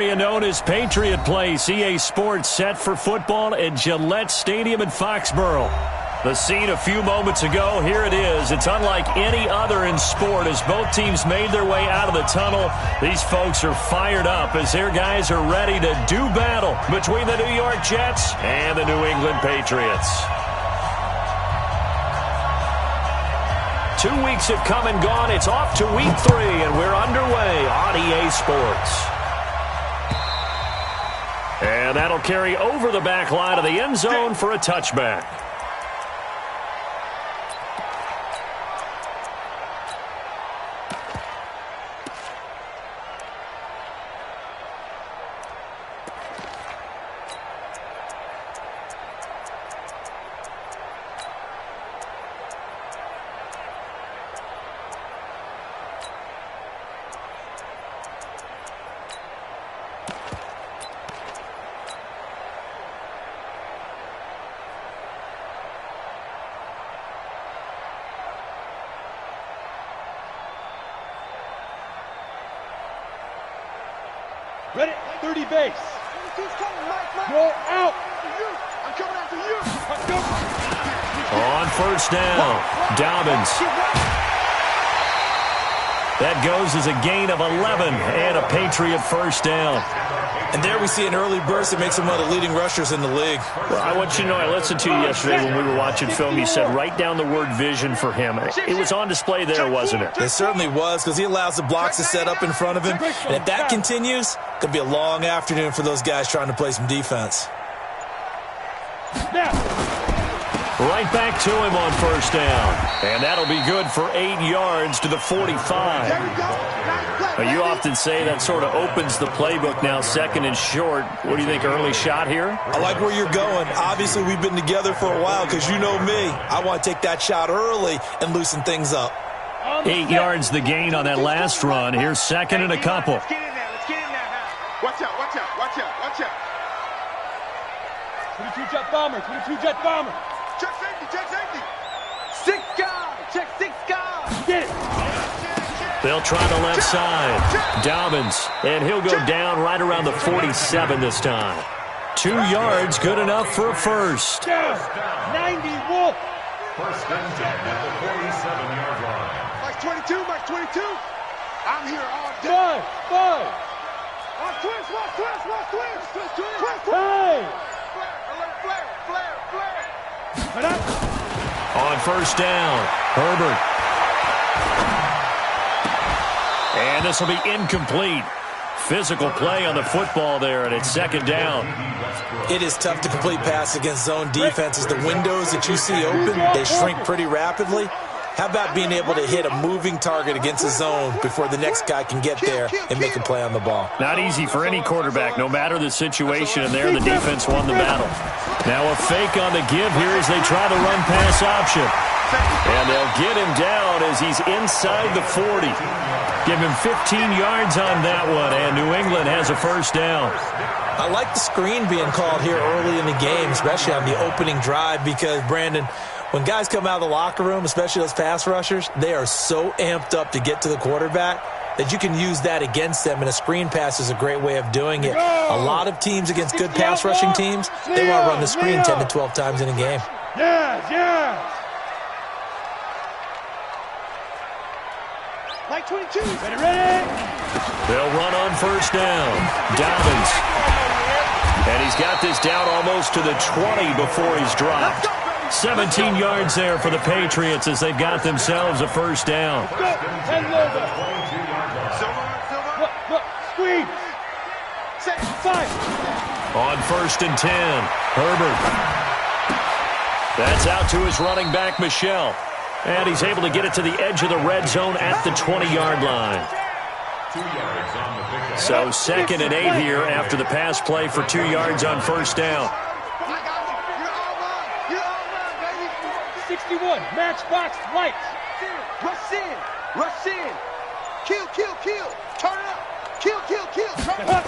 Known as Patriot Place, EA Sports set for football at Gillette Stadium in Foxborough. The scene a few moments ago, here it is. It's unlike any other in sport as both teams made their way out of the tunnel. These folks are fired up as their guys are ready to do battle between the New York Jets and the New England Patriots. 2 weeks have come and gone. It's off to week 3, and we're underway on EA Sports. And that'll carry over the back line of the end zone for a touchback. Ready? 30 base. Go out. I'm coming after you. On first down, Dobbins. That goes as a gain of 11 and a Patriot first down. And there we see an early burst that makes him one of the leading rushers in the league. Well, I want you to know, I listened to you yesterday when we were watching film. You said write down the word vision for him. It was on display there, wasn't it? It certainly was, because he allows the blocks to set up in front of him. And if that continues, it could be a long afternoon for those guys trying to play some defense. Right back to him on first down. And that'll be good for 8 yards to the 45. Now, you often say that sort of opens the playbook now, second and short. What do you think, early shot here? I like where you're going. Obviously, we've been together for a while because you know me. I want to take that shot early and loosen things up. 8 yards the gain on that last run. Here's second and a couple. Let's get in there. Let's get in there now. Watch out, watch out, watch out, watch out. 22 jet bomber, 22 jet bomber. Check safety, check safety. 6 guys, check 6 guys. Get it. They'll try the left side. Dobbins, and he'll go down right around the 47 this time. 2 yards, good enough for a first. 90 Wolf. First and 10 at the 47-yard line. Mike 22, Mike 22. I'm here all day. Five. Watch twist, watch twist, watch twist. Twist, twist. Twist, twist. Hey. Flare, flare, flare, flare. On first down, Herbert. And this will be incomplete. Physical play on the football there, and it's second down. It is tough to complete passes against zone defenses. The windows that you see open, they shrink pretty rapidly. How about being able to hit a moving target against a zone before the next guy can get there and make a play on the ball? Not easy for any quarterback, no matter the situation, and there the defense won the battle. Now a fake on the give here as they try the run-pass option. And they'll get him down as he's inside the 40. Give him 15 yards on that one, and New England has a first down. I like the screen being called here early in the game, especially on the opening drive, because, Brandon, when guys come out of the locker room, especially those pass rushers, they are so amped up to get to the quarterback that you can use that against them, and a screen pass is a great way of doing it. A lot of teams against good pass rushing teams, they want to run the screen 10 to 12 times in a game. Yes. Mike 22. Ready? They'll run on first down. Dobbins. And he's got this down almost to the 20 before he's dropped. 17 yards there for the Patriots as they've got themselves a first down. Screen. On first and 10, Herbert. That's out to his running back, Michel. And he's able to get it to the edge of the red zone at the 20-yard line. 2 yards on the pickup. So second and 8 here after the pass play for 2 yards on first down. 61, matchbox lights. Rush in. Kill. Turn it up. Kill. Turn it up.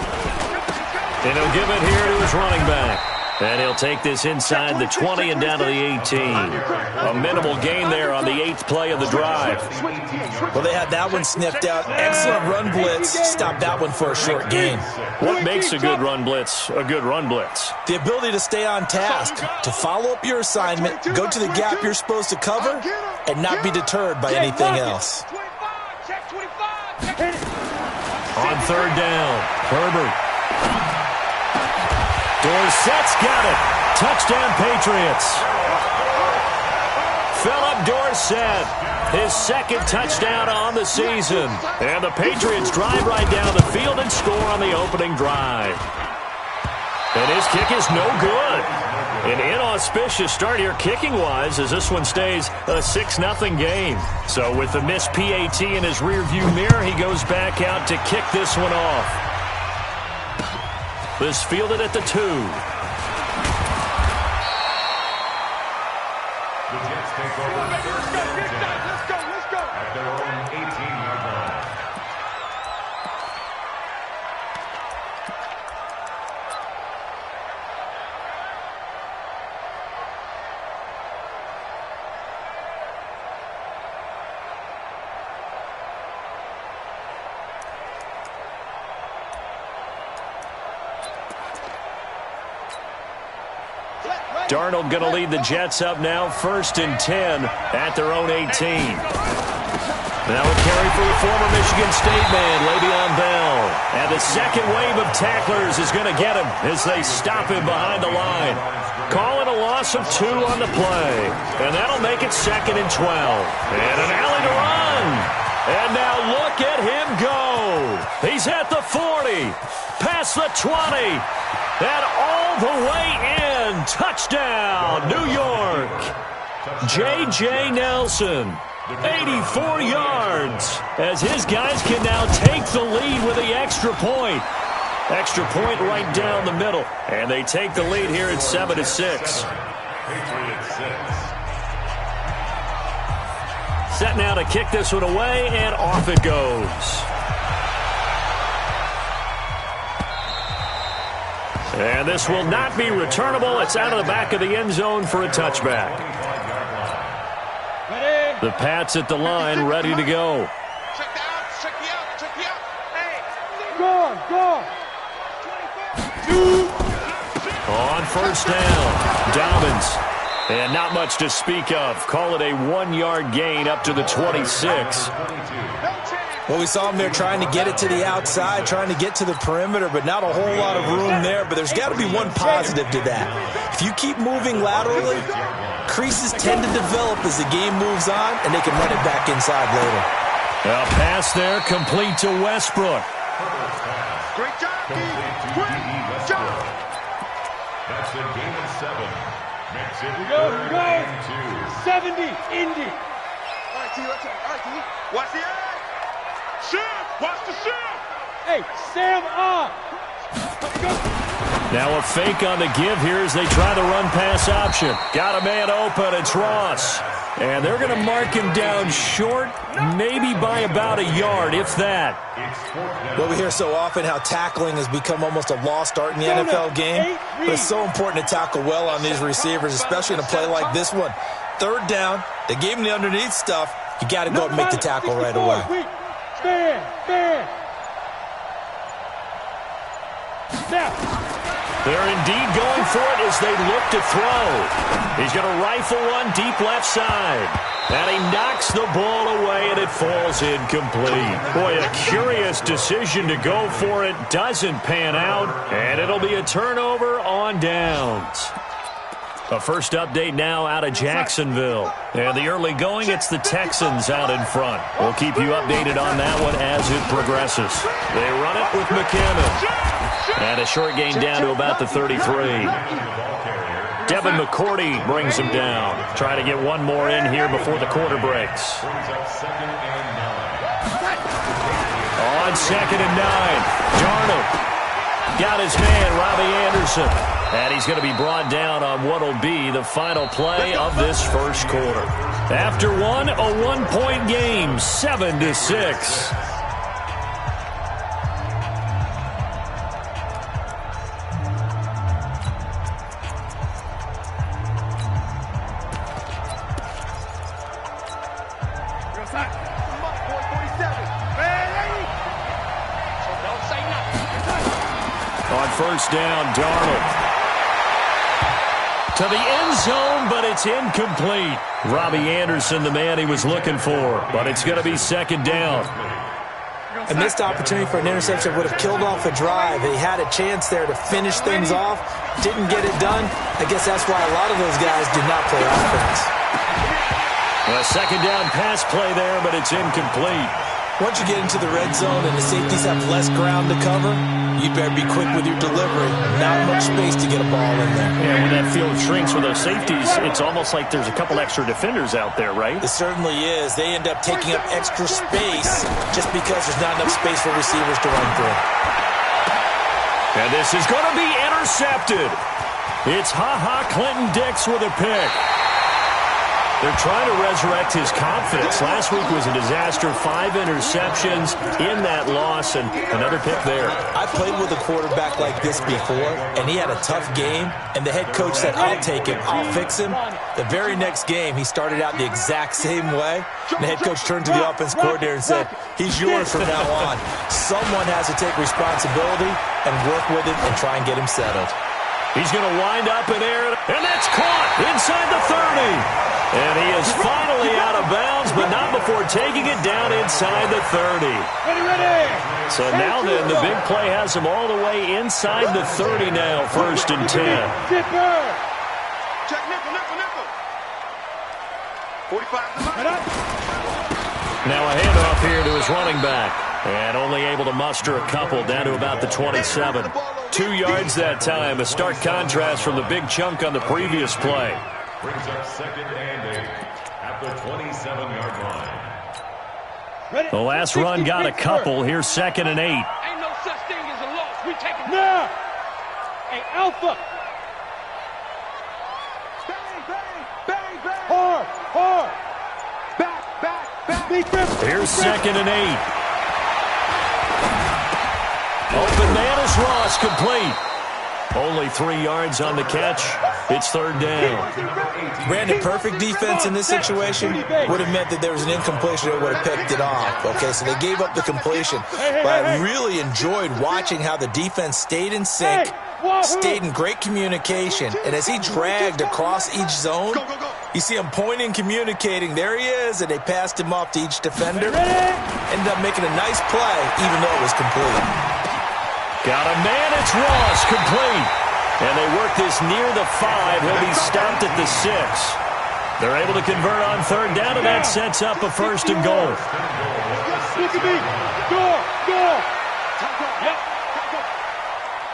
And he'll give it here to his running back. And he'll take this inside the 20 and down to the 18. A minimal gain there on the 8th play of the drive. Well, they had that one sniffed out. Excellent run blitz. Stopped that one for a short gain. What makes a good run blitz a good run blitz? The ability to stay on task, to follow up your assignment, go to the gap you're supposed to cover, and not be deterred by anything else. On 3rd down, Herbert. Dorsett's got it. Touchdown, Patriots. Philip Dorsett, his 2nd touchdown on the season. And the Patriots drive right down the field and score on the opening drive. And his kick is no good. An inauspicious start here kicking-wise as this one stays a 6-0 game. So with the missed PAT in his rearview mirror, he goes back out to kick this one off. This fielded at the 2. The Jets take over 1st and 10. Let's go. At their own 18-yard line. Darnold going to lead the Jets up now, 1st and 10 at their own 18. Now a carry for the former Michigan State man, Le'Veon Bell. And the second wave of tacklers is going to get him as they stop him behind the line. Calling a loss of 2 on the play. And that'll make it 2nd and 12. And an alley to run. And now look at him go. He's at the 40, past the 20. And all the way in. Touchdown, New York. J.J. Nelson, 84 yards, as his guys can now take the lead with the extra point. Extra point right down the middle. And they take the lead here at 7-6. Set now to kick this one away, and off it goes. And this will not be returnable. It's out of the back of the end zone for a touchback. The Pats at the line, ready to go. On 1st down, Dobbins. And not much to speak of. Call it a 1-yard gain up to the 26. Well, we saw him there trying to get it to the outside, trying to get to the perimeter, but not a whole lot of room there. But there's got to be one positive to that. If you keep moving laterally, creases tend to develop as the game moves on, and they can run it back inside later. A pass there, complete to Westbrook. Great job, Great job. That's a game of 7. Makes it Go. 2. 70, Indy. All right, T, let's go. All right, T. Watch the eye. Shift. Watch the shift. Hey, Sam on. Let's go. Now a fake on the give here as they try the run-pass option. Got a man open. It's Ross. And they're going to mark him down short, maybe by about a yard, if that. Well, we hear so often how tackling has become almost a lost art in the NFL game. But it's so important to tackle well on these receivers, especially in a play like this one. 3rd down, they gave him the underneath stuff. You got to go and make the tackle right away. Stand. Now. They're indeed going for it as they look to throw. He's going to rifle one deep left side. And he knocks the ball away, and it falls incomplete. Boy, a curious decision to go for it. Doesn't pan out, and it'll be a turnover on downs. A first update now out of Jacksonville. And the early going, it's the Texans out in front. We'll keep you updated on that one as it progresses. They run it with McKinnon. And a short gain down to about the 33. Devin McCourty brings him down. Try to get one more in here before the quarter breaks. On 2nd and 9, Darnold got his man, Robbie Anderson. And he's going to be brought down on what will be the final play of this first quarter. After one, a 1-point game, 7-6. first down. Darnold to the end zone, but it's incomplete. Robbie Anderson, the man he was looking for, but it's going to be second down. A missed opportunity for an interception would have killed off a drive. He had a chance there to finish things off. Didn't get it done. I guess that's why a lot of those guys do not play offense. A second down pass play there, but it's incomplete. Once you get into the red zone and the safeties have less ground to cover, you better be quick with your delivery. Not much space to get a ball in there. Yeah, when that field shrinks with those safeties, it's almost like there's a couple extra defenders out there, right? It certainly is. They end up taking up extra space just because there's not enough space for receivers to run through. And this is going to be intercepted. It's Clinton Dix with a pick. They're trying to resurrect his confidence. Last week was a disaster. 5 interceptions in that loss, and another pick there. I played with a quarterback like this before, and he had a tough game, and the head coach said, I'll take him, I'll fix him. The very next game, he started out the exact same way. And the head coach turned to the offense coordinator and said, he's yours from now on. Someone has to take responsibility and work with him and try and get him settled. He's going to wind up in air, and that's caught inside the 30. And he is finally out of bounds, but not before taking it down inside the 30. Ready. So now then, the big play has him all the way inside the 30 now, 1st and 10. Check nickel. 45. Now a handoff here to his running back. And only able to muster a couple down to about the 27. 2 yards that time, a stark contrast from the big chunk on the previous play. Brings up 2nd and 8 at the 27-yard line. The last run got a couple. Here's 2nd and 8. Ain't no such thing as a loss. We take it now. Hey, Alpha. Bang. Hard. Back. Here's 2nd and 8. Open man is Ross, complete. Only 3 yards on the catch. It's 3rd down. Brandon, perfect defense in this situation would have meant that there was an incompletion that would have picked it off. Okay, so they gave up the completion. But I really enjoyed watching how the defense stayed in sync, stayed in great communication. And as he dragged across each zone, you see him pointing, communicating. There he is, and they passed him off to each defender. Ended up making a nice play, even though it was complete. Got a man, it's Ross, complete. And they work this near the 5. He'll be stopped at the 6. They're able to convert on 3rd down, and that sets up a 1st and goal. Look at me. Go. Yep.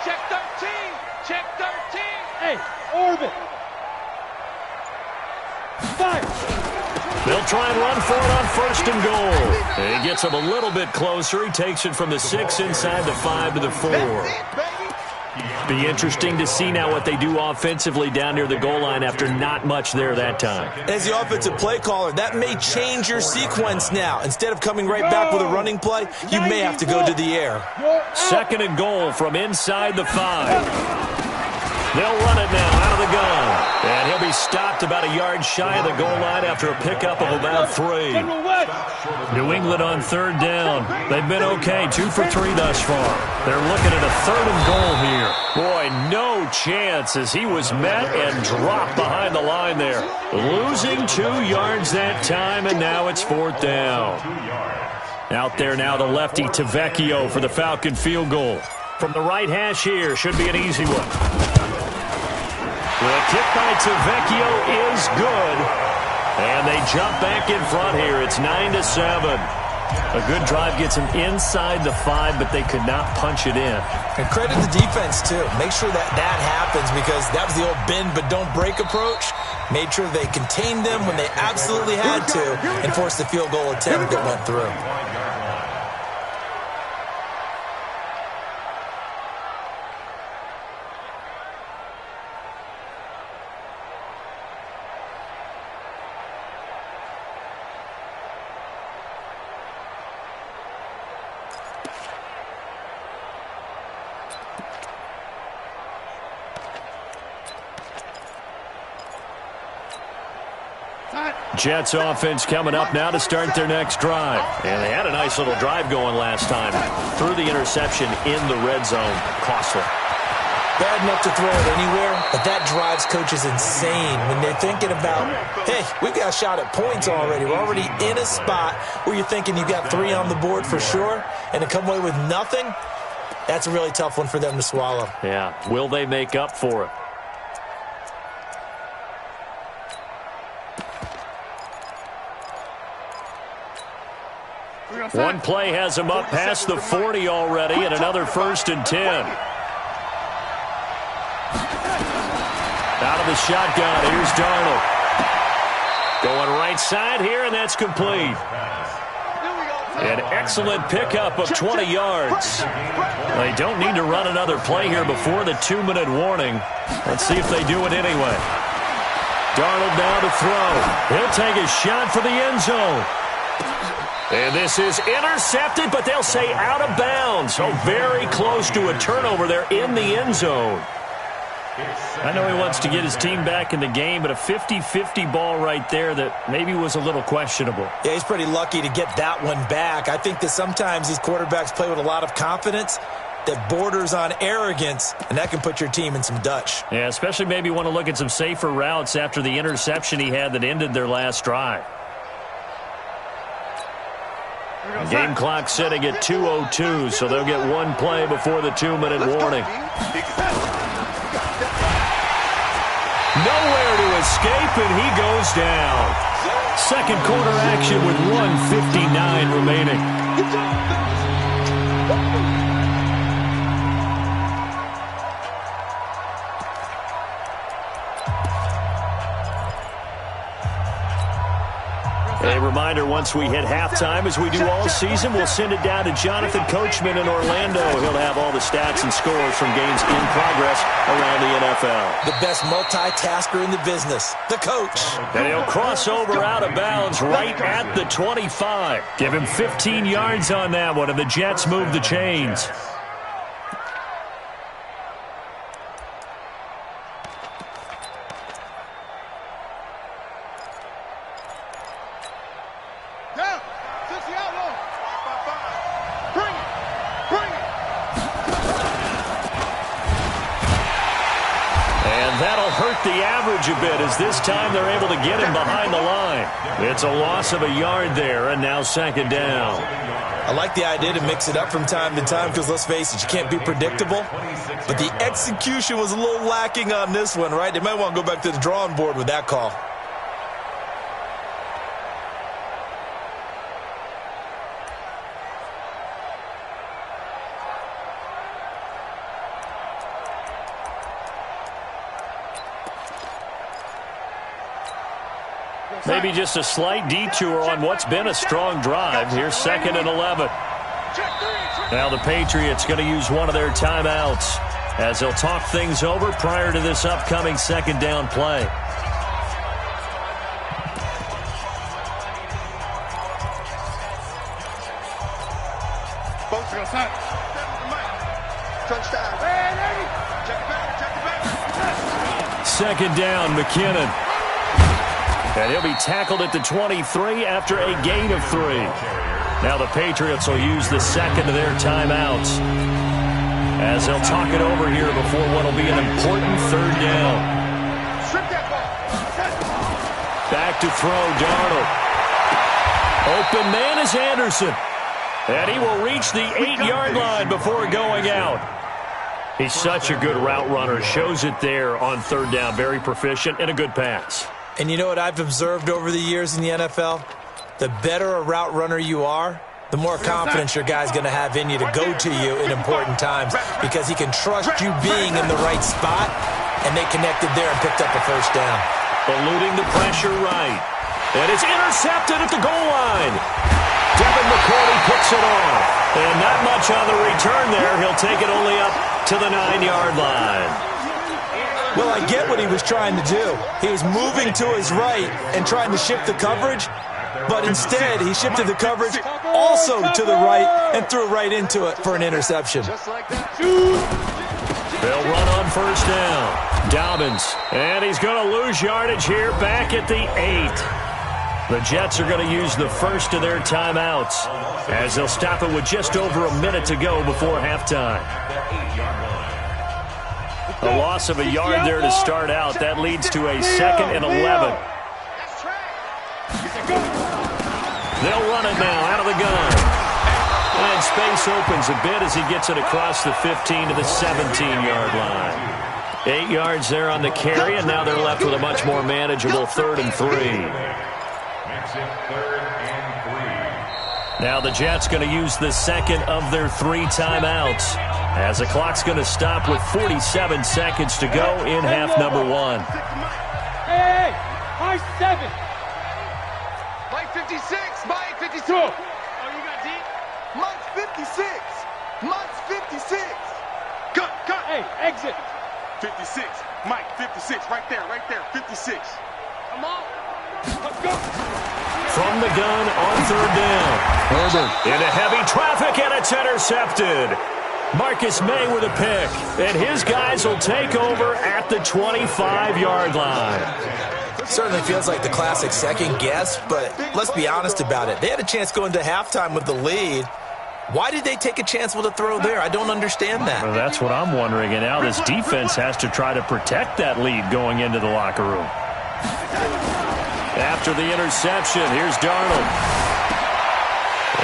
Check 13. Hey, orbit. Fire. They'll try and run for it on 1st and goal. And he gets him a little bit closer. He takes it from the 6 inside the 5 to the 4. Be interesting to see now what they do offensively down near the goal line after not much there that time. As the offensive play caller, that may change your sequence now. Instead of coming right back with a running play, you may have to go to the air. 2nd and goal from inside the 5. They'll run it now out of the gun. And he'll be stopped about a yard shy of the goal line after a pickup of about 3. New England on 3rd down. They've been okay, 2 for 3 thus far. They're looking at a 3rd and goal here. Boy, no chance as he was met and dropped behind the line there. Losing 2 yards that time, and now it's 4th down. Out there now, the lefty Tavecchio for the Falcon field goal. From the right hash here, should be an easy one. The kick by Tavecchio is good. And they jump back in front here. It's 9-7. A good drive gets them inside the 5, but they could not punch it in. And credit the defense, too. Make sure that happens because that was the old bend but don't break approach. Made sure they contained them when they absolutely had to and forced the field goal attempt that went through. Jets offense coming up now to start their next drive. And they had a nice little drive going last time. Threw the interception in the red zone. Costly. bad enough to throw it anywhere, but that drives coaches insane when they're thinking about, hey, we've got a shot at points already. We're already in a spot where you're thinking you've got 3 on the board for sure, and to come away with nothing, that's a really tough one for them to swallow. Yeah, will they make up for it? One play has him up past the 40 already, and another 1st and 10. Out of the shotgun, here's Darnold. Going right side here, and that's complete. An excellent pickup of 20 yards. They don't need to run another play here before the 2-minute warning. Let's see if they do it anyway. Darnold now to throw. He'll take a shot for the end zone. And this is intercepted, but they'll say out of bounds. So very close to a turnover there in the end zone. I know he wants to get his team back in the game, but a 50-50 ball right there that maybe was a little questionable. Yeah, he's pretty lucky to get that one back. I think that sometimes these quarterbacks play with a lot of confidence that borders on arrogance, and that can put your team in some Dutch. Yeah, especially maybe want to look at some safer routes after the interception he had that ended their last drive. Game clock sitting at 2:02, so they'll get one play before the 2-minute warning. Nowhere to escape, and he goes down. Second quarter action with 1:59 remaining. A reminder, once we hit halftime, as we do all season, we'll send it down to Jonathan Coachman in Orlando. He'll have all the stats and scores from games in progress around the NFL. The best multitasker in the business, the coach. And he'll cross over out of bounds right at the 25. Give him 15 yards on that one, and the Jets move the chains. The average a bit as this time they're able to get him behind the line. It's a loss of a yard there, and now 2nd down. I like the idea to mix it up from time to time because, let's face it, you can't be predictable. But the execution was a little lacking on this one, right? They might want to go back to the drawing board with that call. Maybe just a slight detour on what's been a strong drive. Here's 2nd and 11. Now the Patriots going to use one of their timeouts as they'll talk things over prior to this upcoming 2nd down play. Second down, McKinnon. And he'll be tackled at the 23 after a gain of 3. Now the Patriots will use the second of their timeouts as they'll talk it over here before what will be an important 3rd down. Back to throw, Darnold. Open man is Anderson. And he will reach the 8-yard line before going out. He's such a good route runner. Shows it there on 3rd down. Very proficient and a good pass. And you know what I've observed over the years in the NFL? The better a route runner you are, the more confidence your guy's going to have in you to go to you in important times because he can trust you being in the right spot, and they connected there and picked up a 1st down. Eluding the pressure right. And it's intercepted at the goal line. Devin McCourty picks it off. And not much on the return there. He'll take it only up to the 9-yard line. Well, I get what he was trying to do. He was moving to his right and trying to shift the coverage, but instead he shifted the coverage also to the right and threw right into it for an interception. They'll run on 1st down. Dobbins, and he's going to lose yardage here back at the 8. The Jets are going to use the first of their timeouts as they'll stop it with just over a minute to go before halftime. A loss of a yard there to start out. That leads to a 2nd and 11. They'll run it now out of the gun. And space opens a bit as he gets it across the 15 to the 17-yard line. 8 yards there on the carry, and now they're left with a much more manageable 3rd and 3. Makes it 3rd and 3. Now the Jets going to use the second of their 3 timeouts, as the clock's going to stop with 47 seconds to go in half number 1. Hey, high 7. Mike 56, Mike 56. Oh, you got deep? Mike 56. Mike's 56. Cut. Hey, exit. 56. Mike 56, right there, 56. Come on. Let's go. From the gun on 3rd down. Herbert into heavy traffic, and it's intercepted. Marcus May with a pick, and his guys will take over at the 25-yard line. Certainly feels like the classic second guess, but let's be honest about it. They had a chance going to halftime with the lead. Why did they take a chance with a throw there? I don't understand that. Well, that's what I'm wondering, and now this defense has to try to protect that lead going into the locker room. After the interception, here's Darnold.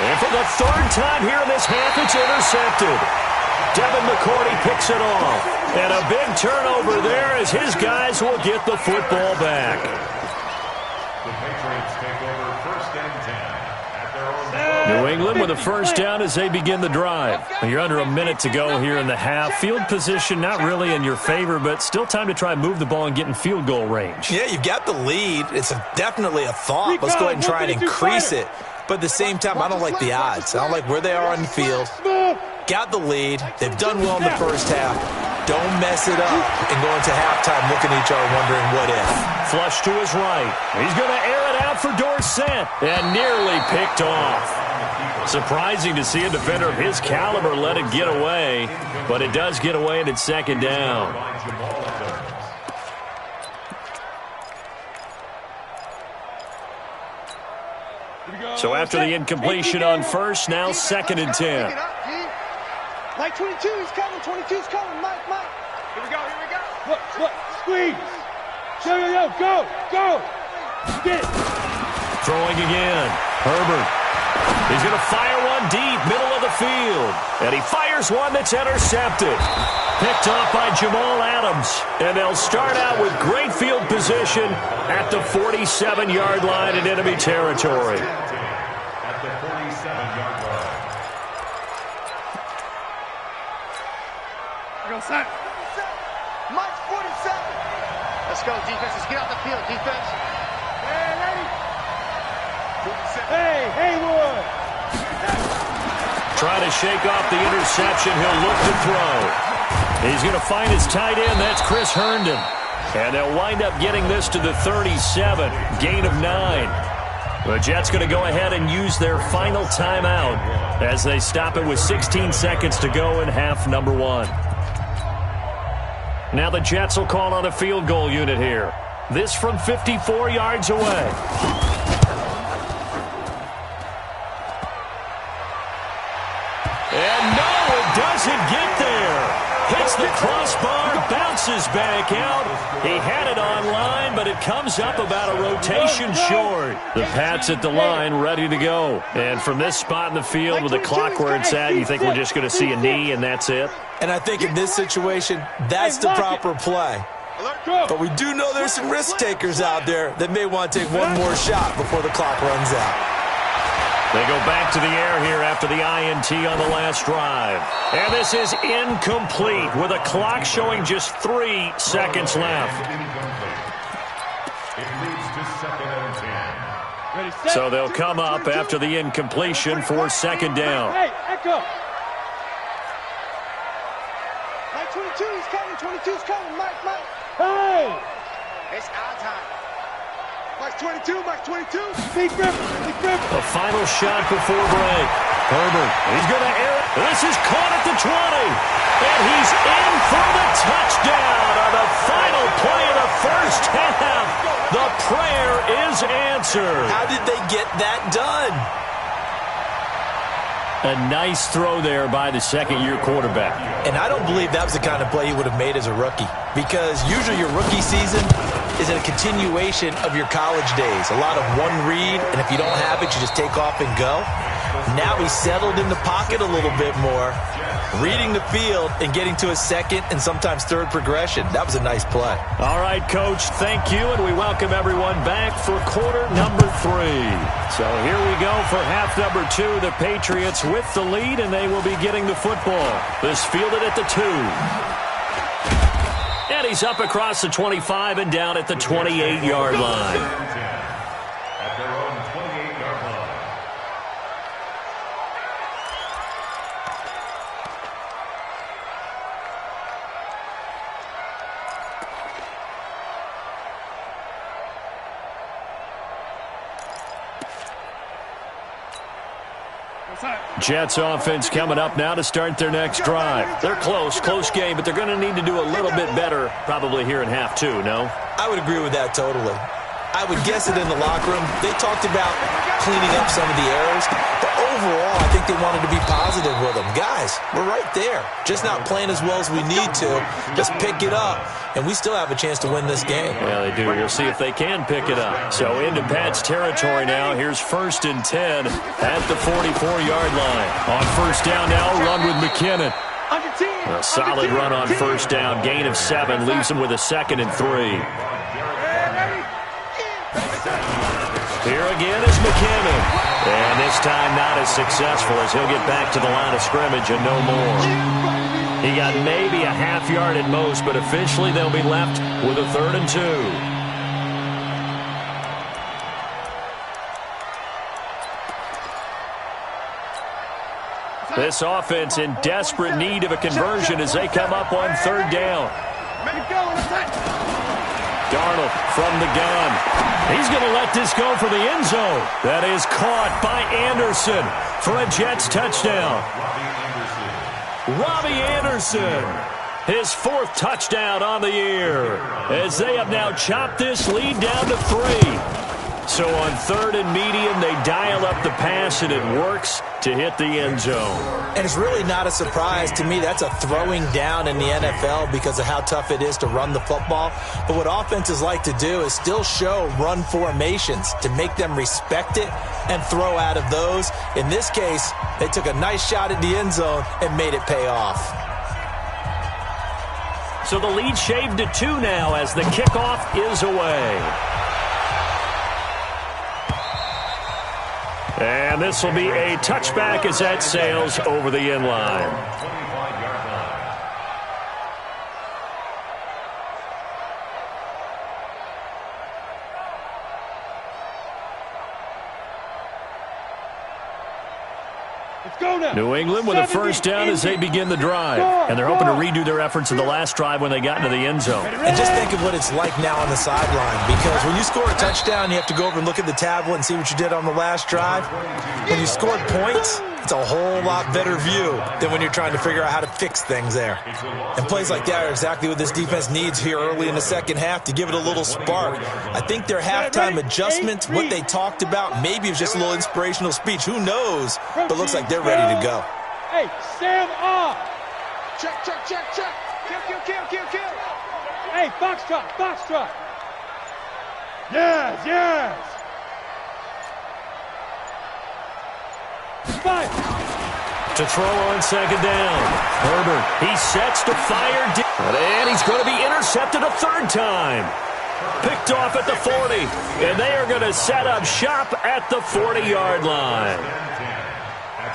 And for the 3rd time here in this half, it's intercepted. Devin McCourty picks it off. And a big turnover there as his guys will get the football back. The Patriots take over 1st and 10 at their own. New England with a first down as they begin the drive. You're under a minute to go here in the half. Field position not really in your favor, but still time to try and move the ball and get in field goal range. Yeah, you've got the lead. It's definitely a thought. Let's go ahead and try and increase it. But at the same time, I don't like the odds. I don't like where they are on the field. Got the lead. They've done well in the first half. Don't mess it up and go into halftime looking at each other wondering what if. Flush to his right. He's going to air it out for Dorsett and nearly picked off. Surprising to see a defender of his caliber let it get away, but it does get away and it's 2nd down. So after the incompletion on first, now 2nd and 10. Mike 22, he's coming. 22's coming. Mike. Here we go. Look, squeeze. Yo, go. Get it. Throwing again. Herbert. He's going to fire one deep, middle of the field. And he fires one that's intercepted. Picked off by Jamal Adams. And they'll start out with great field position at the 47-yard line in enemy territory. At the 47-yard line. Go, son. Mike 47. Let's go, defense. Let's get off the field, defense. Hey, ready? Hey, Haywood. Trying to shake off the interception. He'll look to throw. He's going to find his tight end. That's Chris Herndon. And they'll wind up getting this to the 37. Gain of 9. The Jets going to go ahead and use their final timeout as they stop it with 16 seconds to go in half number 1. Now the Jets will call on a field goal unit here. This from 54 yards away. And no, it doesn't get there. Hits the crossbar, bounces back out. He had it on line, but it comes up about a rotation short. The Pats at the line, ready to go. And from this spot in the field with the clock where it's at, you think we're just going to see a knee and that's it? And I think in this situation, that's the proper play. But we do know there's some risk takers out there that may want to take one more shot before the clock runs out. They go back to the air here after the INT on the last drive. And this is incomplete with a clock showing just 3 seconds left. It leads to 2nd and 10. So they'll come up after the incompletion for 2nd down. Hey, echo. Mike 22, he's coming. 22's coming. Mike. Hey. It's our time. Mike 22. Big Griffin. A final shot before break. Herbert, he's going to air it. This is caught at the 20. And he's in for the touchdown on the final play of the first half. The prayer is answered. How did they get that done? A nice throw there by the second-year quarterback. And I don't believe that was the kind of play he would have made as a rookie, because usually your rookie season is a continuation of your college days. A lot of one read, and if you don't have it, you just take off and go. Now he's settled in the pocket a little bit more, reading the field and getting to a second and sometimes third progression. That was a nice play. All right, Coach, thank you, and we welcome everyone back for quarter number 3. So here we go for half number 2. The Patriots with the lead, and they will be getting the football. This fielded at the 2. And he's up across the 25 and down at the 28-yard line. At their own 28-yard line. Jets offense coming up now to start their next drive. They're close game, but they're going to need to do a little bit better probably here in half 2, no? I would agree with that totally. I would guess it in the locker room. They talked about cleaning up some of the errors, but overall, I think they wanted to be positive with them. Guys, we're right there. Just not playing as well as we need to. Just pick it up, and we still have a chance to win this game. Yeah, they do. We'll see if they can pick it up. So into Pat's territory now. Here's 1st and 10 at the 44-yard line. On first down now, run with McKinnon. A solid run on first down. Gain of 7 leaves him with a 2nd and 3. Here again is McKinnon. And this time not as successful as he'll get back to the line of scrimmage and no more. He got maybe a half yard at most, but officially they'll be left with a 3rd and 2. This offense in desperate need of a conversion as they come up on 3rd down. Darnold from the gun. He's going to let this go for the end zone. That is caught by Anderson for a Jets touchdown. Robbie Anderson, his 4th touchdown on the year, as they have now chopped this lead down to 3. So on 3rd and medium, they dial up the pass, and it works to hit the end zone. And it's really not a surprise to me. That's a throwing down in the NFL because of how tough it is to run the football. But what offenses like to do is still show run formations to make them respect it and throw out of those. In this case, they took a nice shot at the end zone and made it pay off. So the lead shaved to 2 now as the kickoff is away. And this will be a touchback as that sails over the end line. New England with a first down as they begin the drive. And they're hoping to redo their efforts in the last drive when they got into the end zone. And just think of what it's like now on the sideline, because when you score a touchdown, you have to go over and look at the tablet and see what you did on the last drive. When you scored points, it's a whole lot better view than when you're trying to figure out how to fix things there. And plays like that are exactly what this defense needs here early in the second half to give it a little spark. I think their halftime adjustments, what they talked about, maybe it was just a little inspirational speech. Who knows? But it looks like they're ready to go. Hey, Sam off. Check. Kill. Hey, foxtrot. Yes. Fire. To throw on second down. Herbert, he sets to fire. And he's going to be intercepted a 3rd time. Picked off at the 40. And they are going to set up shop at the 40-yard line.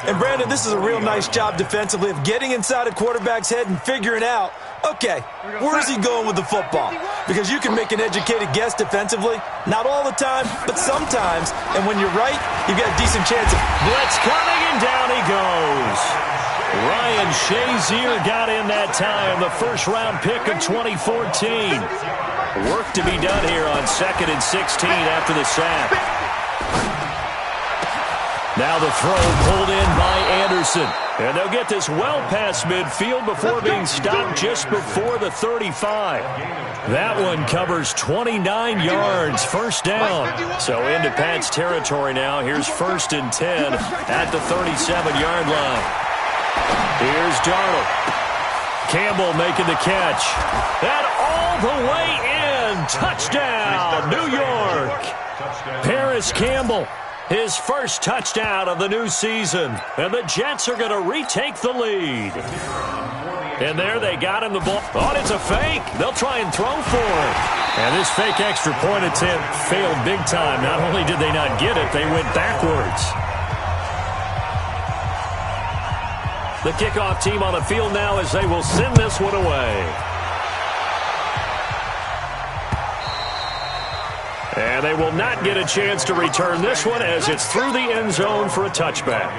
And, Brandon, this is a real nice job defensively of getting inside a quarterback's head and figuring out, okay, where is he going with the football? Because you can make an educated guess defensively, not all the time, but sometimes. And when you're right, you've got a decent chance of blitz coming, and down he goes. Ryan Shazier got in that time, the first-round pick of 2014. Work to be done here on 2nd and 16 after the sack. Now the throw pulled in by Anderson. And they'll get this well past midfield before being stopped just before the 35. That one covers 29 yards, first down. So into Pat's territory now. Here's 1st and 10 at the 37-yard line. Here's Darnold. Campbell making the catch. And all the way in. Touchdown, New York. Paris Campbell. His first touchdown of the new season. And the Jets are going to retake the lead. And there they got him the ball. Oh, it's a fake. They'll try and throw for it. And this fake extra point attempt failed big time. Not only did they not get it, they went backwards. The kickoff team on the field now as they will send this one away. And they will not get a chance to return this one as it's through the end zone for a touchback.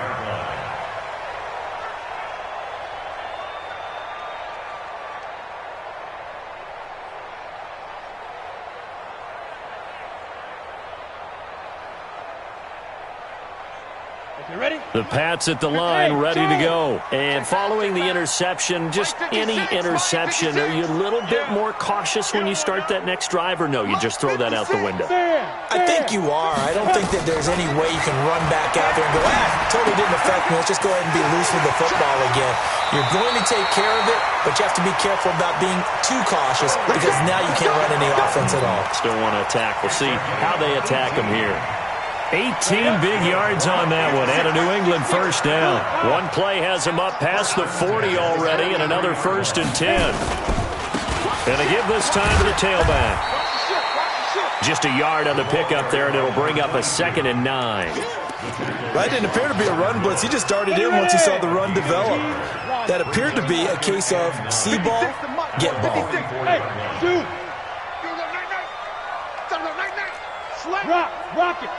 The Pats at the line, ready to go. And following the interception, just any interception, are you a little bit more cautious when you start that next drive, or no, you just throw that out the window? I think you are. I don't think that there's any way you can run back out there and go, totally didn't affect me. Let's just go ahead and be loose with the football again. You're going to take care of it, but you have to be careful about being too cautious because now you can't run any offense at all. Still want to attack. We'll see how they attack them here. 18 big yards on that one, and a New England first down. One play has them up past the 40 already, and another 1st and 10. And they give this time to the tailback. Just a yard on the pickup there, and it'll bring up a 2nd and 9. That didn't appear to be a run blitz. He just darted in once he saw the run develop. That appeared to be a case of see ball, get ball. Hey, dude. Rock it.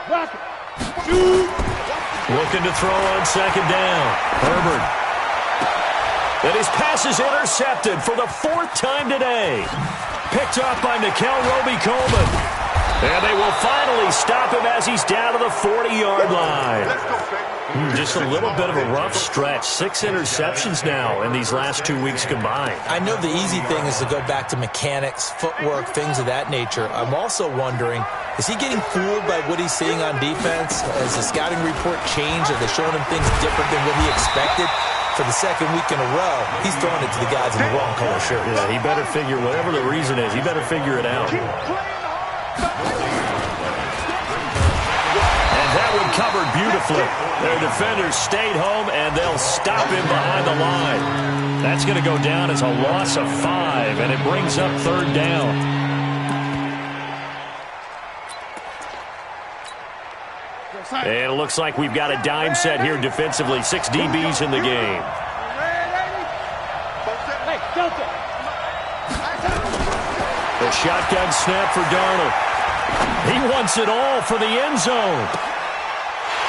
Dude. Looking to throw on 2nd down. Herbert. And his pass is intercepted for the 4th time today. Picked off by Nickel Roby-Coleman. And they will finally stop him as he's down to the 40-yard line. Just a little bit of a rough stretch. 6 interceptions now in these last 2 weeks combined. I know the easy thing is to go back to mechanics, footwork, things of that nature. I'm also wondering, is he getting fooled by what he's seeing on defense? Has the scouting report changed? Are they showing him things different than what he expected? For the 2nd week in a row, he's throwing it to the guys in the wrong color shirt. Yeah, he better figure, whatever the reason is, he better figure it out. And that one covered beautifully. Their defenders stayed home, and they'll stop him behind the line. That's going to go down as a loss of 5, and it brings up 3rd down. And it looks like we've got a dime set here defensively. 6 DBs in the game. The shotgun snap for Darnold. He wants it all for the end zone.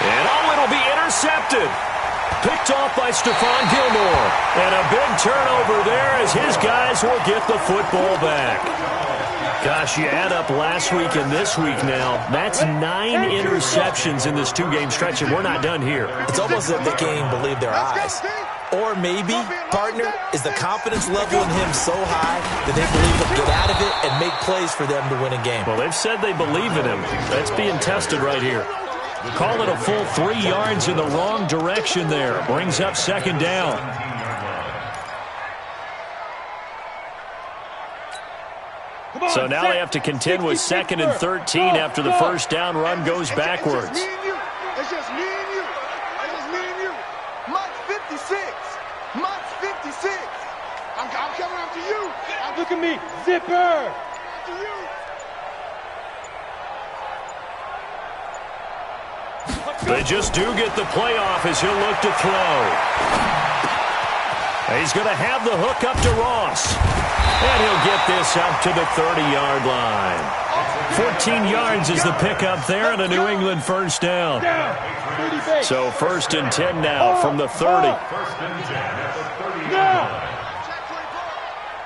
And it'll be intercepted. Picked off by Stephon Gilmore. And a big turnover there as his guys will get the football back. Gosh, you add up last week and this week now. That's 9 interceptions in this 2-game stretch, and we're not done here. It's almost as if they can't even believe their eyes. Or maybe, partner, is the confidence level in him so high that they believe he'll get out of it and make plays for them to win a game. Well, they've said they believe in him. That's being tested right here. Call it a full 3 yards in the wrong direction there. Brings up 2nd down. So now they have to contend with 2nd and 13 after the first down run goes backwards. It's just me and you. It's just me and you. Much 56. Much 56. I'm coming up to you. Look at me. Zipper. To you. They just do get the playoff as he'll look to throw. He's going to have the hook up to Ross. And he'll get this up to the 30-yard line. 14 yards is the pickup there and a New England first down. So 1st and 10 now from the 30.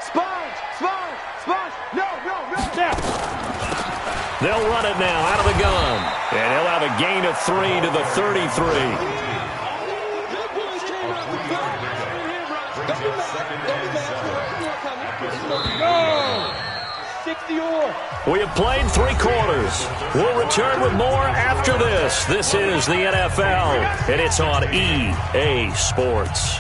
Sponge. No. They'll run it now out of the gun. And he'll have a gain of 3 to the 33. We have played 3 quarters. We'll return with more after this. This is the NFL, and it's on EA Sports.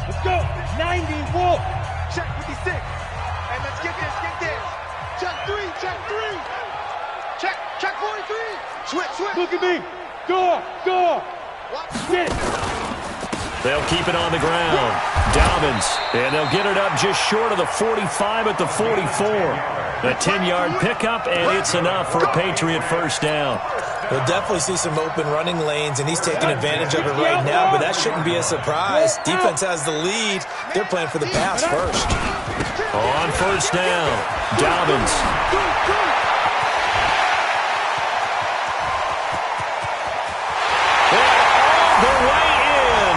Let's go. 90, walk. Check 56. And let's get this. Check 3. Check 43. Switch. Look at me. Go. Get it. They'll keep it on the ground. Dobbins, and they'll get it up just short of the 45 at the 44. A 10-yard pickup, and it's enough for a Patriot first down. We'll definitely see some open running lanes, and he's taking advantage of it right now, but that shouldn't be a surprise. Defense has the lead. They're playing for the pass first. On first down, Dobbins.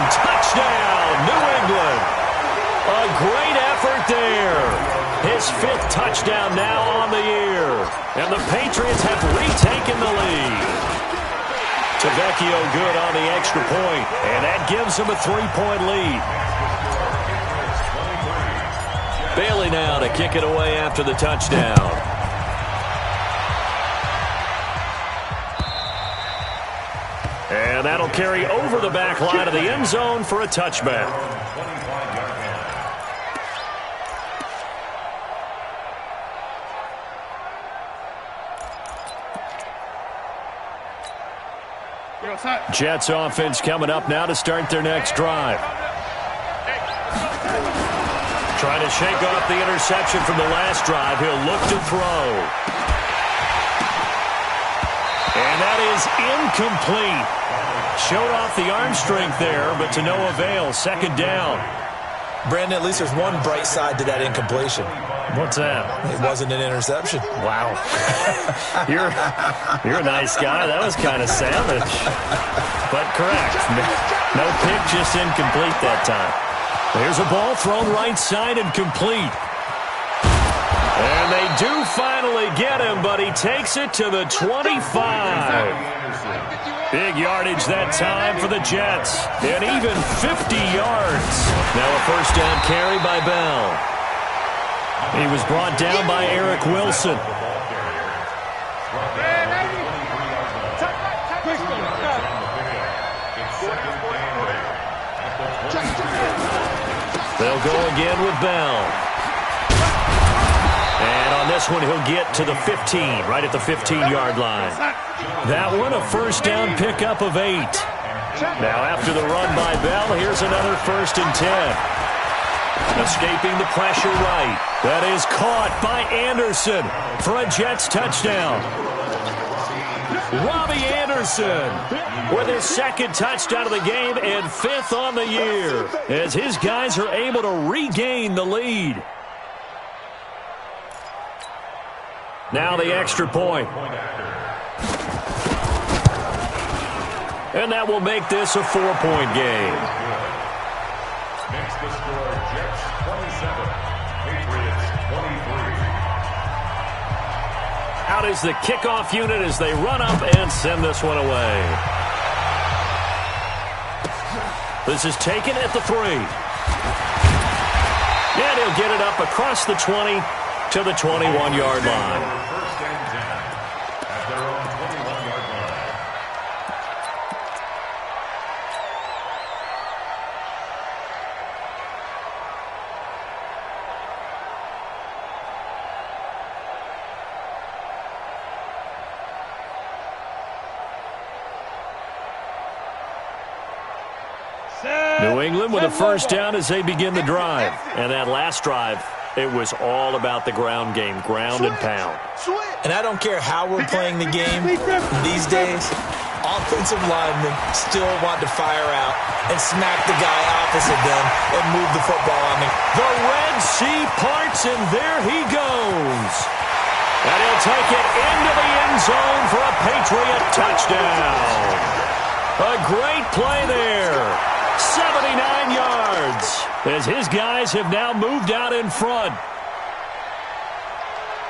Touchdown, New England. A great effort there. His 5th touchdown now on the year. And the Patriots have retaken the lead. Tavecchio good on the extra point, and that gives him a 3-point lead. Bailey now to kick it away after the touchdown. And that'll carry over the back line of the end zone for a touchback. Jets offense coming up now to start their next drive. Trying to shake off the interception from the last drive. He'll look to throw. And that is incomplete. Showed off the arm strength there, but to no avail. Second down. Brandon, at least there's one bright side to that incompletion. What's that? It wasn't an interception. Wow. You're a nice guy. That was kind of savage. But correct. No pick, just incomplete that time. There's a ball thrown right side and complete. And they do finally get him, but he takes it to the 25. Big yardage that time for the Jets. And even 50 yards. Now a first down carry by Bell. He was brought down by Eric Wilson. They'll go again with Bell. And on this one, he'll get to the 15, right at the 15-yard line. That one, a first down pickup of 8. Now, after the run by Bell, here's another 1st and 10. Escaping the pressure right. That is caught by Anderson for a Jets touchdown. Robbie Anderson with his 2nd touchdown of the game and 5th on the year as his guys are able to regain the lead. Now the extra point. And that will make this a 4-point game. Makes the score Jets 27, Patriots 23. Out is the kickoff unit as they run up and send this one away. This is taken at the 3. And he'll get it up across the 20 to the 21-yard line. First and 10 at their own 21-yard line. New England with a first down as they begin the drive. And that last drive, it was all about the ground game, ground and pound. And I don't care how we're playing the game these days, offensive linemen still want to fire out and smack the guy opposite them and move the football on them. The Red Sea parts, and there he goes. And he'll take it into the end zone for a Patriot touchdown. A great play there. 79 yards. as his guys have now moved out in front.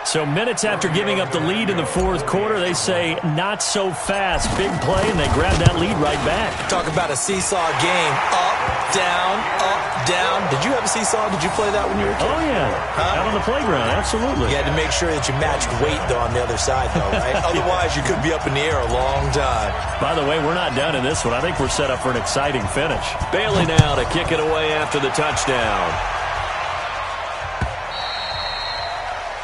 So minutes after giving up the lead in the fourth quarter, they say not so fast. Big play, and they grab that lead right back. Talk about a seesaw game. Up, down, up, down. Did you have a seesaw? Did you play that when you were a kid? Oh, yeah. Out on the playground, absolutely. You had to make sure that you matched weight, though, on the other side, though, right? Otherwise, you could be up in the air a long time. By the way, we're not done in this one. I think we're set up for an exciting finish. Bailey now to kick it away after the touchdown.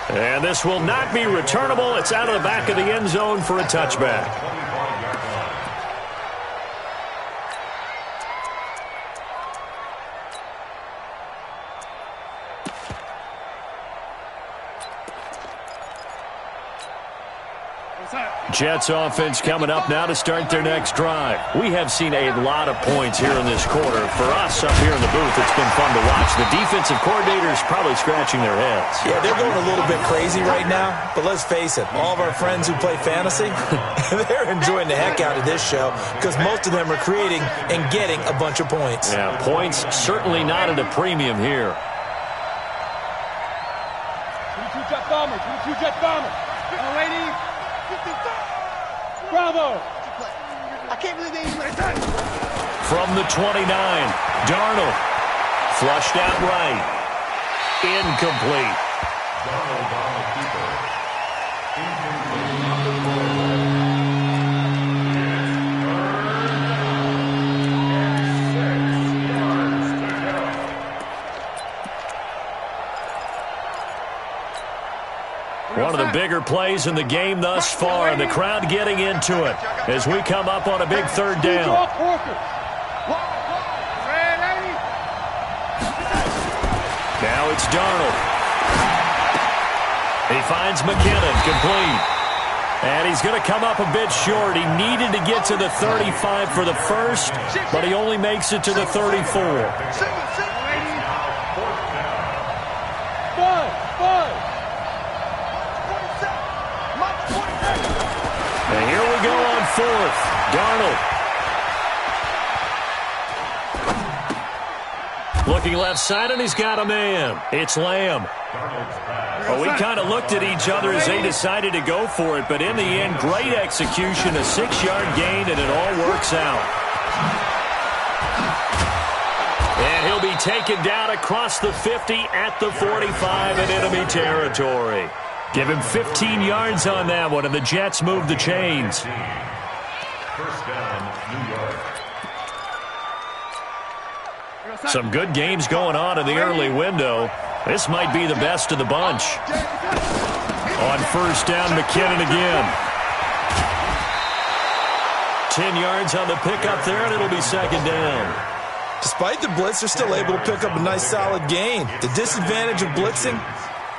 And this will not be returnable. It's out of the back of the end zone for a touchback. Jets offense coming up now to start their next drive. We have seen a lot of points here in this quarter. For us up here in the booth, it's been fun to watch. The defensive coordinators probably scratching their heads. Yeah, they're going a little bit crazy right now, but let's face it, all of our friends who play fantasy, they're enjoying the heck out of this show because most of them are creating and getting a bunch of points. Yeah, points certainly not at a premium here. 22 jet bomber, 22 jet bomber. Oh, lady. Bravo! I can't believe they even let it done. From the 29, Darnold. Flushed out right. Incomplete. Darnold on the keeper. One of the bigger plays in the game thus far, and the crowd getting into it as we come up on a big third down. Now it's Darnold. He finds McKinnon, complete. And he's going to come up a bit short. He needed to get to the 35 for the first, but he only makes it to the 34. And here we go on fourth. Darnold. Looking left side, and he's got a man. It's Lamb. Well, we kind of looked at each other as they decided to go for it, but in the end, great execution, a 6-yard gain, and it all works out. And he'll be taken down across the 50 at the 45 in enemy territory. Give him 15 yards on that one, and the Jets move the chains. First down, New York. Some good games going on in the early window. This might be the best of the bunch. On first down, McKinnon again. 10 yards on the pickup there, and it'll be second down. Despite the blitz, they're still able to pick up a nice solid gain. The disadvantage of blitzing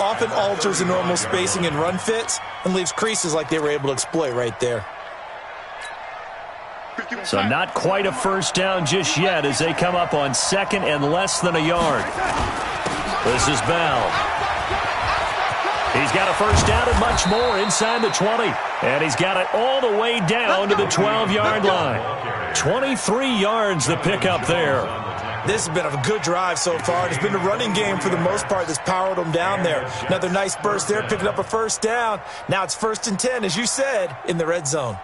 often alters the normal spacing and run fits and leaves creases like they were able to exploit right there. So not quite a first down just yet as they come up on second and less than a yard. This is Bell. He's got a first down and much more inside the 20. And he's got it all the way down to the 12-yard line. 23 yards the pickup there. This has been a good drive so far. It's been the running game for the most part that's powered them down there. Another nice burst there, picking up a first down. Now it's 1st and 10, as you said, in the red zone.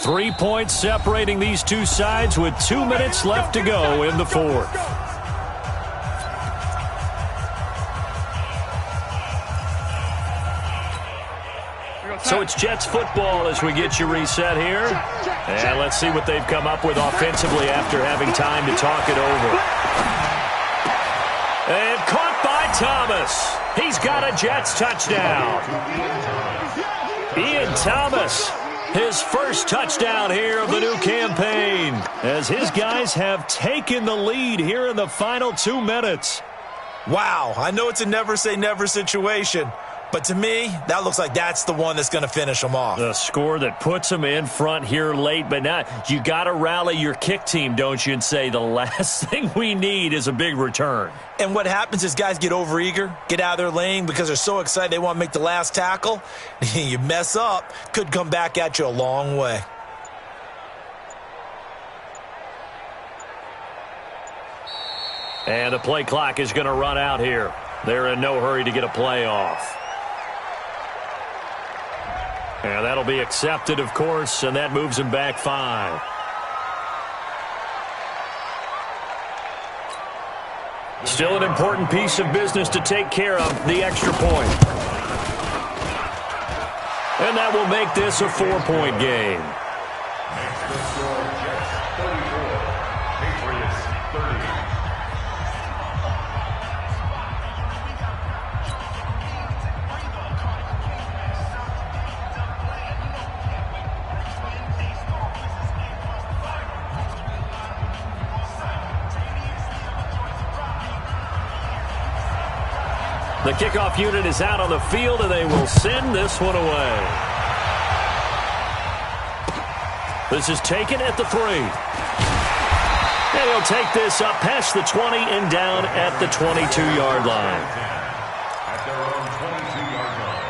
3 points separating these two sides with 2 minutes left to go in the fourth. So it's Jets football as we get you reset here. And let's see what they've come up with offensively after having time to talk it over. And caught by Thomas. He's got a Jets touchdown. Ian Thomas, his first touchdown here of the new campaign, as his guys have taken the lead here in the final 2 minutes. Wow, I know it's a never say never situation, but to me, that looks like that's the one that's going to finish them off. The score that puts them in front here late, but now you got to rally your kick team, don't you, and say the last thing we need is a big return. And what happens is guys get overeager, get out of their lane because they're so excited they want to make the last tackle. You mess up, could come back at you a long way. And the play clock is going to run out here. They're in no hurry to get a play off. And that'll be accepted, of course, and that moves him back 5. Still an important piece of business to take care of, the extra point. And that will make this a 4-point game. Makes the score Jets 34, Patriots 30. The kickoff unit is out on the field, and they will send this one away. This is taken at the 3. And he'll take this up past the 20 and down at the 22-yard line. At their own 22-yard line.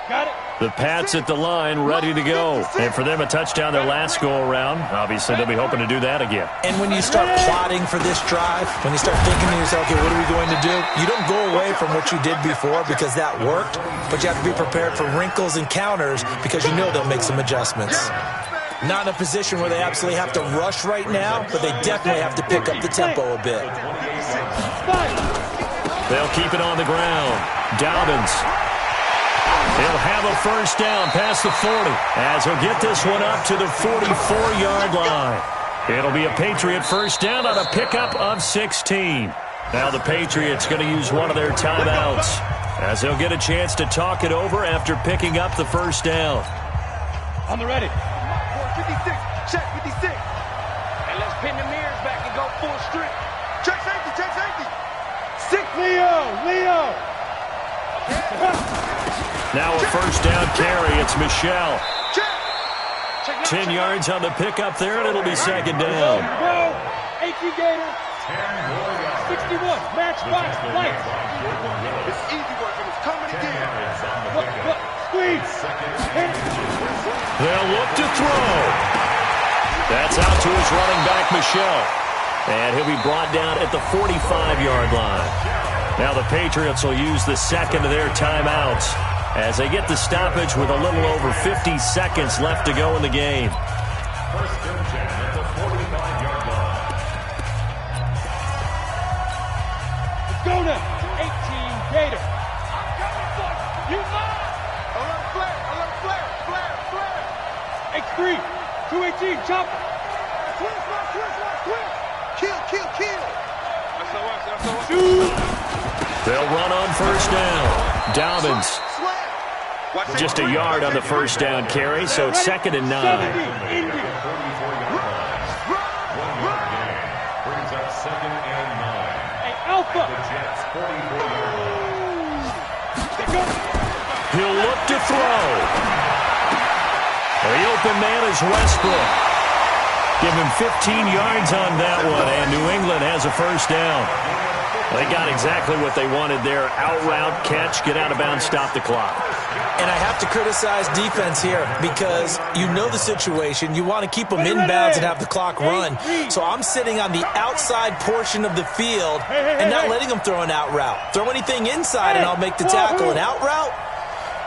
Got it. The Pats at the line, ready to go. And for them, a touchdown their last go-around. Obviously, they'll be hoping to do that again. And when you start plotting for this drive, when you start thinking to yourself, okay, what are we going to do? You don't go away from what you did before because that worked, but you have to be prepared for wrinkles and counters because you know they'll make some adjustments. Not in a position where they absolutely have to rush right now, but they definitely have to pick up the tempo a bit. They'll keep it on the ground. Dobbins. He'll have a first down past the 40 as he'll get this one up to the 44-yard line. It'll be a Patriot first down on a pickup of 16. Now the Patriots going to use one of their timeouts as they'll get a chance to talk it over after picking up the first down. On the ready. 56. Check 56. And let's pin the mirrors back and go full strip. Check safety. Check safety. 6. Leo. Now a first down carry. It's Michelle. 10 yards on the pickup there, and it'll be second down. Bro, AT Gator. 61. Matchbox lights. It's easy work, and it's coming again. Look. Squeeze. They'll look to throw. That's out to his running back, Michelle. And he'll be brought down at the 45-yard line. Now the Patriots will use the second of their timeouts as they get the stoppage with a little over 50 seconds left to go in the game. First and 10 at the 45-yard line. Let's go now. 18 Gator. You mine. Alert flare. X3. 218. Chopper. Twist. Kill. Shoot. They'll run on first down. Dobbins. Just a yard on the first down carry, so it's second and 9. 44-yard line. 1 yard gain. Brings up second and 9. Hey, Alpha. The Jets 44-yard line. He'll look to throw. The open man is Westbrook. Give him 15 yards on that one, and New England has a first down. They got exactly what they wanted there. Out route, catch, get out of bounds, stop the clock. And I have to criticize defense here because you know the situation. You want to keep them inbounds and have the clock run. So I'm sitting on the outside portion of the field and not letting them throw an out route. Throw anything inside and I'll make the tackle. An out route?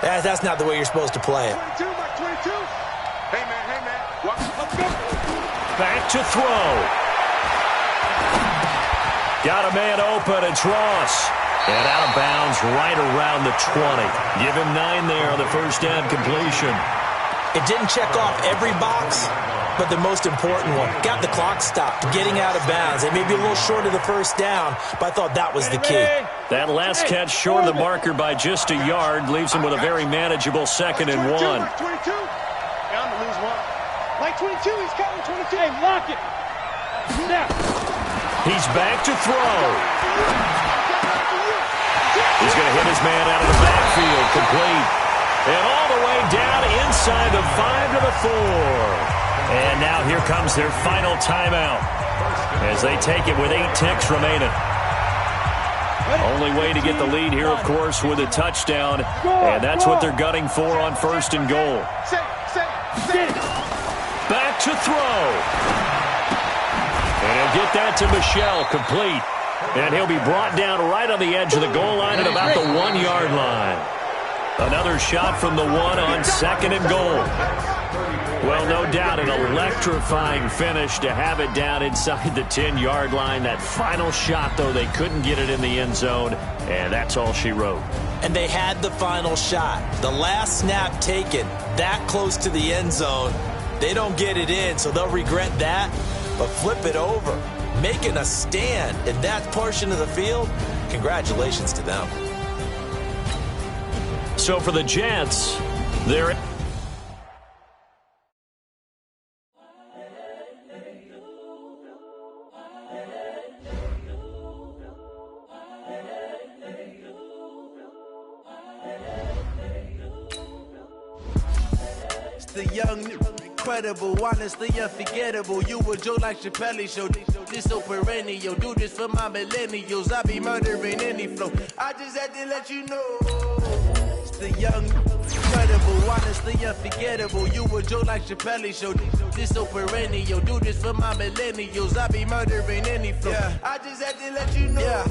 That's not the way you're supposed to play it. 22. Hey, man. Let's go. Back to throw. Got a man open. It's Ross. And out of bounds right around the 20. Give him 9 there on the first down completion. It didn't check off every box, but the most important one. Got the clock stopped, getting out of bounds. They may be a little short of the first down, but I thought that was the key. That last catch short of the marker by just a yard leaves him with a very manageable second and 1. 22. Bound to lose one. Like 22, he's counting 22. Hey, lock it. Now. He's back to throw. He's going to hit his man out of the backfield, complete. And all the way down inside the 5 to the 4. And now here comes their final timeout as they take it with 8 ticks remaining. Only way to get the lead here, of course, with a touchdown. And that's what they're gunning for on 1st and goal. Back to throw. And he'll get that to Michel, complete. And he'll be brought down right on the edge of the goal line at about the 1-yard line. Another shot from the 1 on 2nd and goal. Well, no doubt an electrifying finish to have it down inside the 10-yard line. That final shot, though, they couldn't get it in the end zone, and that's all she wrote. And they had the final shot. The last snap taken that close to the end zone. They don't get it in, so they'll regret that. But flip it over, making a stand in that portion of the field, congratulations to them. So for the Jets, they're... The young, incredible, honestly unforgettable. You a Joe like Chappelle show. This so perennial. Do this for my millennials. I be murdering any flow. I just had to let you know. It's the young, incredible, honestly unforgettable. You a Joe like Chappelle show. This so perennial. Do this for my millennials. I be murdering any flow. Yeah. I just had to let you know. Yeah.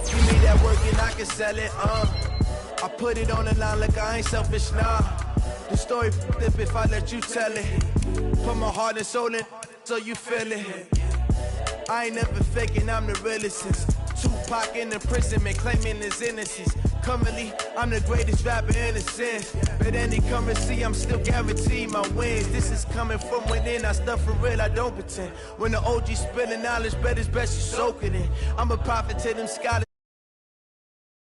Give me that work and I can sell it. I put it on the line like I ain't selfish, nah. The story flip if I let you tell it. Put my heart and soul in so you feel it. I ain't never faking, I'm the realest since Tupac in imprisonment, claiming his innocence. Currently, I'm the greatest rapper in a sense. But any currency, I'm still guaranteed my wins. This is coming from within, I stuff for real, I don't pretend. When the OG spilling knowledge, bet it's best you soak it in. I'm a prophet to them scholars.